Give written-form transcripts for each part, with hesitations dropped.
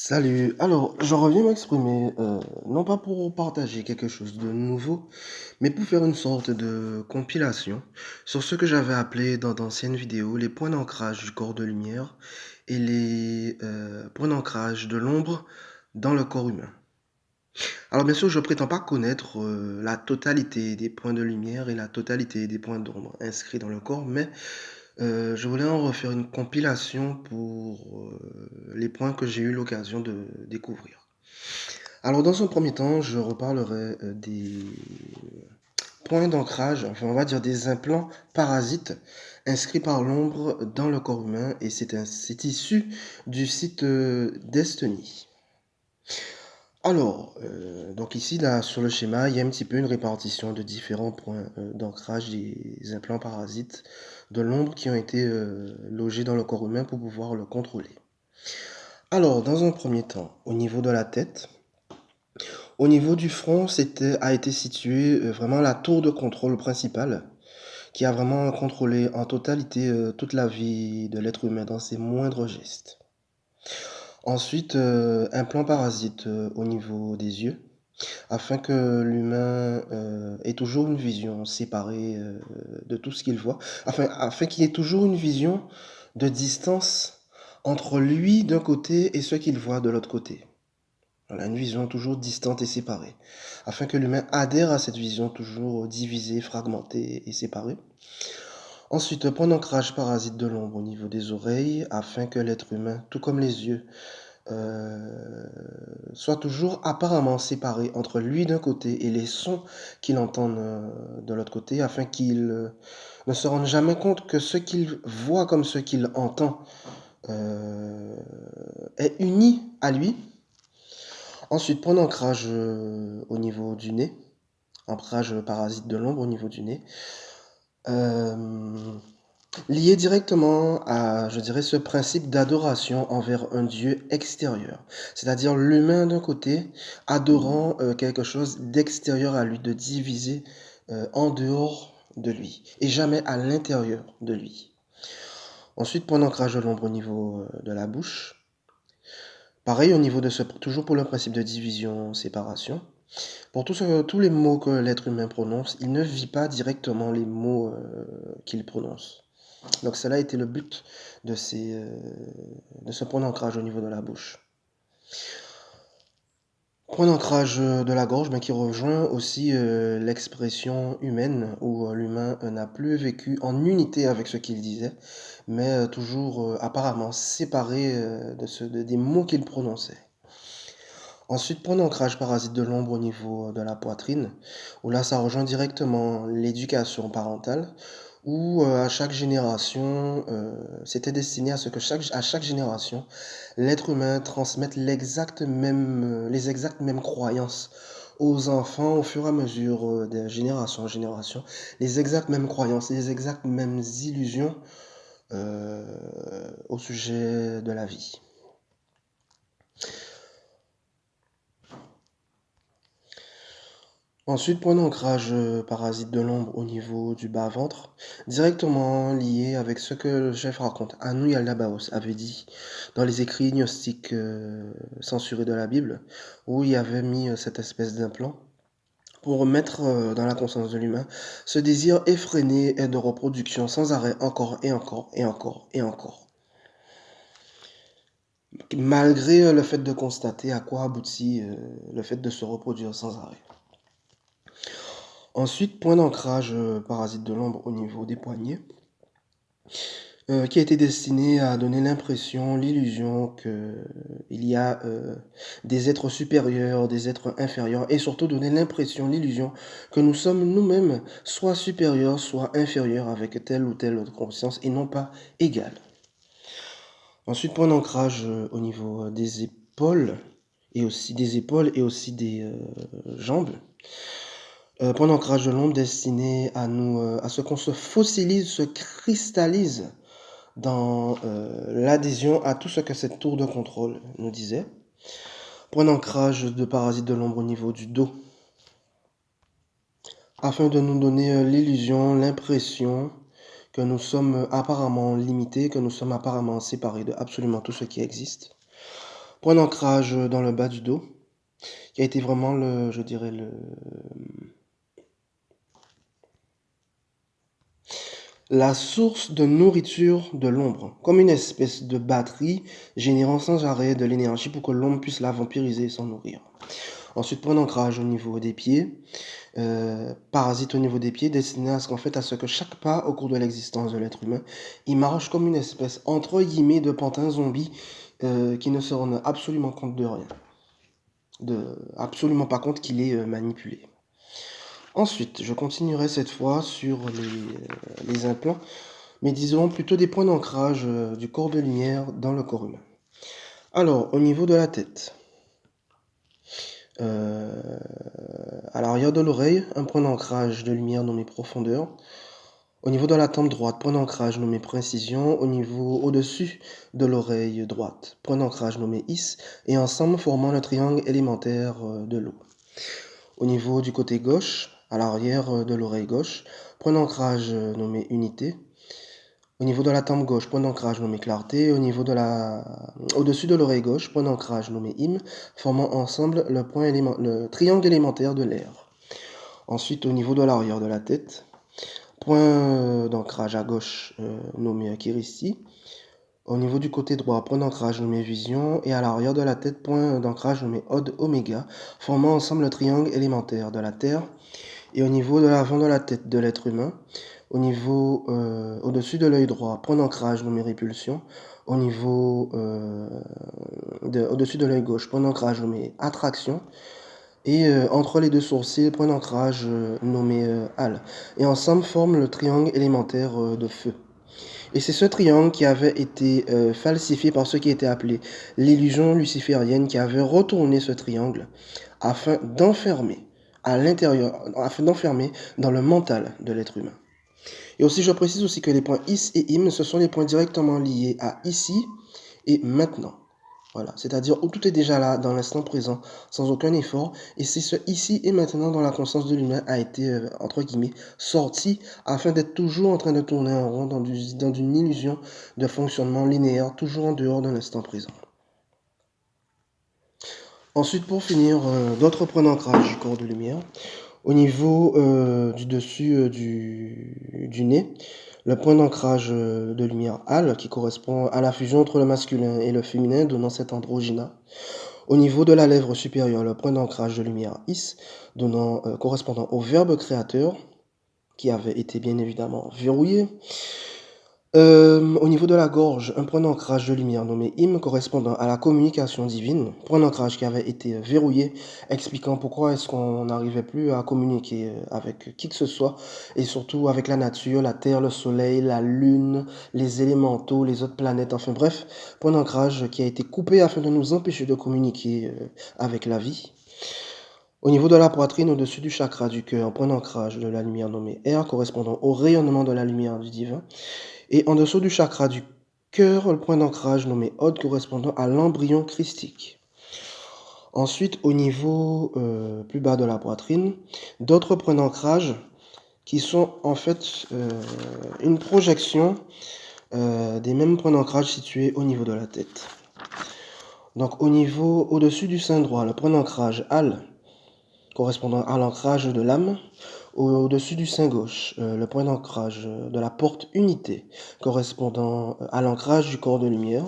Salut, alors je reviens m'exprimer, non pas pour partager quelque chose de nouveau, mais pour faire une sorte de compilation sur ce que j'avais appelé dans d'anciennes vidéos les points d'ancrage du corps de lumière et les points d'ancrage de l'ombre dans le corps humain. Alors bien sûr, je prétends pas connaître la totalité des points de lumière et la totalité des points d'ombre inscrits dans le corps, mais je voulais en refaire une compilation pour les points que j'ai eu l'occasion de découvrir. Alors, dans un premier temps, je reparlerai des points d'ancrage, enfin, on va dire des implants parasites inscrits par l'ombre dans le corps humain, et c'est issu du site Destiny. Alors, donc ici, là, sur le schéma, il y a un petit peu une répartition de différents points d'ancrage des implants parasites de l'ombre qui ont été logés dans le corps humain pour pouvoir le contrôler. Alors, dans un premier temps, au niveau de la tête, au niveau du front, a été situé vraiment la tour de contrôle principale qui a vraiment contrôlé en totalité toute la vie de l'être humain dans ses moindres gestes. Ensuite, un plan parasite au niveau des yeux, afin que l'humain ait toujours une vision séparée de tout ce qu'il voit, afin qu'il ait toujours une vision de distance entre lui d'un côté et ce qu'il voit de l'autre côté. Voilà, une vision toujours distante et séparée, afin que l'humain adhère à cette vision toujours divisée, fragmentée et séparée. Ensuite, point d'ancrage parasite de l'ombre au niveau des oreilles, afin que l'être humain, tout comme les yeux, euh, soit toujours apparemment séparé entre lui d'un côté et les sons qu'il entend de l'autre côté, afin qu'il ne se rende jamais compte que ce qu'il voit comme ce qu'il entend euh, est uni à lui. Ensuite, point d'ancrage au niveau du nez, ancrage parasite de l'ombre au niveau du nez, euh, lié directement à, je dirais, ce principe d'adoration envers un Dieu extérieur. C'est-à-dire l'humain d'un côté, adorant quelque chose d'extérieur à lui, de divisé en dehors de lui, et jamais à l'intérieur de lui. Ensuite, point d'ancrage de l'ombre au niveau de la bouche. Pareil au niveau de ce, toujours pour le principe de division, séparation. Pour tous les mots que l'être humain prononce, il ne vit pas directement les mots qu'il prononce. Donc cela a été le but de ce point d'ancrage au niveau de la bouche. Point d'ancrage de la gorge, mais qui rejoint aussi l'expression humaine, où l'humain n'a plus vécu en unité avec ce qu'il disait, mais toujours apparemment séparé des mots qu'il prononçait. Ensuite, point d'ancrage parasite de l'ombre au niveau de la poitrine, où là ça rejoint directement l'éducation parentale, où à chaque génération, c'était destiné à ce que à chaque génération, l'être humain transmette les exactes mêmes croyances aux enfants au fur et à mesure de génération en génération, les exactes mêmes croyances, les exactes mêmes illusions au sujet de la vie. Ensuite, point d'ancrage parasite de l'ombre au niveau du bas-ventre, directement lié avec ce que le chef raconte. Anu Yaldabaoth avait dit dans les écrits gnostiques censurés de la Bible, où il avait mis cette espèce d'implant pour mettre dans la conscience de l'humain ce désir effréné et de reproduction sans arrêt, encore et encore et encore et encore. Malgré le fait de constater à quoi aboutit le fait de se reproduire sans arrêt. Ensuite, point d'ancrage parasite de l'ombre au niveau des poignets, qui a été destiné à donner l'impression, l'illusion qu'il y a des êtres supérieurs, des êtres inférieurs, et surtout donner l'impression, l'illusion que nous sommes nous-mêmes soit supérieurs, soit inférieurs avec telle ou telle autre conscience, et non pas égales. Ensuite, point d'ancrage au niveau des épaules, et aussi des jambes. Point d'ancrage de l'ombre destiné à à ce qu'on se fossilise, se cristallise dans l'adhésion à tout ce que cette tour de contrôle nous disait. Point d'ancrage de parasite de l'ombre au niveau du dos, afin de nous donner l'illusion, l'impression que nous sommes apparemment limités, que nous sommes apparemment séparés de absolument tout ce qui existe. Point d'ancrage dans le bas du dos, qui a été vraiment je dirais la source de nourriture de l'ombre, comme une espèce de batterie générant sans arrêt de l'énergie pour que l'ombre puisse la vampiriser et s'en nourrir. Ensuite, point d'ancrage au niveau des pieds, parasite au niveau des pieds, destiné à ce que chaque pas au cours de l'existence de l'être humain, il marche comme une espèce entre guillemets de pantin zombie qui ne se rend absolument compte de rien, absolument pas compte qu'il est manipulé. Ensuite, je continuerai cette fois sur les implants, mais disons plutôt des points d'ancrage du corps de lumière dans le corps humain. Alors, au niveau de la tête, à l'arrière de l'oreille, un point d'ancrage de lumière nommé profondeur. Au niveau de la tempe droite, point d'ancrage nommé précision. Au-dessus de l'oreille droite, point d'ancrage nommé is. Et ensemble formant le triangle élémentaire de l'eau. Au niveau du côté gauche, à l'arrière de l'oreille gauche, point d'ancrage nommé unité. Au niveau de la tempe gauche, point d'ancrage nommé clarté. Au-dessus de l'oreille gauche, point d'ancrage nommé im, formant ensemble le triangle élémentaire de l'air. Ensuite, au niveau de l'arrière de la tête, point d'ancrage à gauche nommé Kiristi. Au niveau du côté droit, point d'ancrage nommé Vision. Et à l'arrière de la tête, point d'ancrage nommé Od Oméga, formant ensemble le triangle élémentaire de la Terre. Et au niveau de l'avant de la tête de l'être humain, au-dessus de l'œil droit, point d'ancrage nommé Répulsion. Au-dessus de l'œil gauche, point d'ancrage nommé Attraction. Et entre les deux sourcils, point d'ancrage nommé Hal. Et ensemble forment le triangle élémentaire de feu. Et c'est ce triangle qui avait été falsifié par ceux qui étaient appelés l'illusion luciférienne, qui avait retourné ce triangle afin d'enfermer à l'intérieur, afin d'enfermer dans le mental de l'être humain. Et aussi, je précise aussi que les points is et im, ce sont les points directement liés à ici et maintenant. Voilà, c'est-à-dire où tout est déjà là, dans l'instant présent, sans aucun effort. Et c'est ce ici et maintenant dont la conscience de l'humain a été, entre guillemets, sortie afin d'être toujours en train de tourner en rond dans une illusion de fonctionnement linéaire, toujours en dehors de l'instant présent. Ensuite, pour finir, d'autres points d'ancrage du corps de lumière. Au niveau du dessus du nez, le point d'ancrage de lumière Hal, qui correspond à la fusion entre le masculin et le féminin, donnant cet androgyna. Au niveau de la lèvre supérieure, le point d'ancrage de lumière Is, correspondant au verbe créateur, qui avait été bien évidemment verrouillé. Au niveau de la gorge, un point d'ancrage de lumière nommé Im, correspondant à la communication divine, point d'ancrage qui avait été verrouillé, expliquant pourquoi est-ce qu'on n'arrivait plus à communiquer avec qui que ce soit, et surtout avec la nature, la terre, le soleil, la lune, les élémentaux, les autres planètes, enfin bref, point d'ancrage qui a été coupé afin de nous empêcher de communiquer avec la vie. Au niveau de la poitrine, au-dessus du chakra du cœur, point d'ancrage de la lumière nommée Air, correspondant au rayonnement de la lumière du divin. Et en dessous du chakra du cœur, le point d'ancrage nommé Od, correspondant à l'embryon christique. Ensuite, au niveau plus bas de la poitrine, d'autres points d'ancrage qui sont en fait une projection des mêmes points d'ancrage situés au niveau de la tête. Donc au-dessus du sein droit, le point d'ancrage Al, correspondant à l'ancrage de l'âme. Au-dessus du sein gauche, le point d'ancrage de la porte unité, correspondant à l'ancrage du corps de lumière.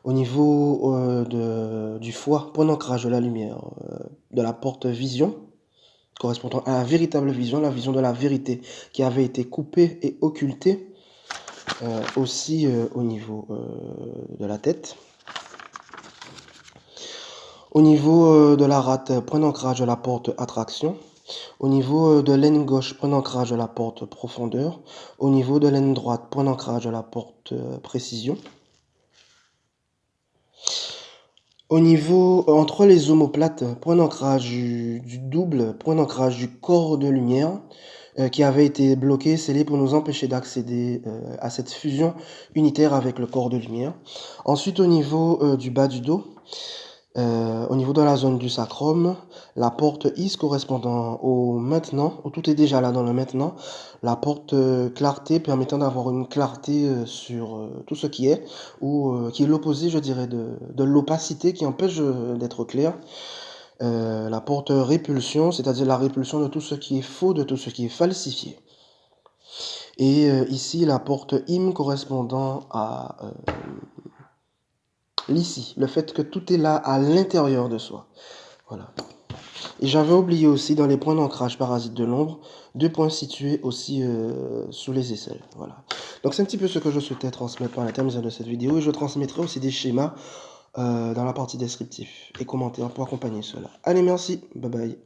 Au niveau du foie, point d'ancrage de la lumière, de la porte vision, correspondant à la véritable vision, la vision de la vérité qui avait été coupée et occultée, aussi au niveau de la tête. Au niveau de la rate, point d'ancrage de la porte attraction. Au niveau de l'aine gauche, point d'ancrage de la porte profondeur. Au niveau de l'aine droite, point d'ancrage de la porte précision. Au niveau, entre les omoplates, point d'ancrage du double, point d'ancrage du corps de lumière qui avait été bloqué, scellé pour nous empêcher d'accéder à cette fusion unitaire avec le corps de lumière. Ensuite, au niveau du bas du dos, Au niveau de la zone du sacrum, la porte is correspondant au maintenant, où tout est déjà là dans le maintenant. La porte clarté permettant d'avoir une clarté sur tout ce qui est, ou qui est l'opposé, je dirais, de l'opacité qui empêche d'être clair. La porte répulsion, c'est-à-dire la répulsion de tout ce qui est faux, de tout ce qui est falsifié. Et ici, la porte im correspondant à l'ici, le fait que tout est là à l'intérieur de soi. Voilà. Et j'avais oublié aussi dans les points d'ancrage parasite de l'ombre, 2 points situés aussi sous les aisselles. Voilà. Donc c'est un petit peu ce que je souhaitais transmettre par l'intermédiaire de cette vidéo et je transmettrai aussi des schémas dans la partie descriptif et commentaires pour accompagner cela. Allez, merci. Bye bye.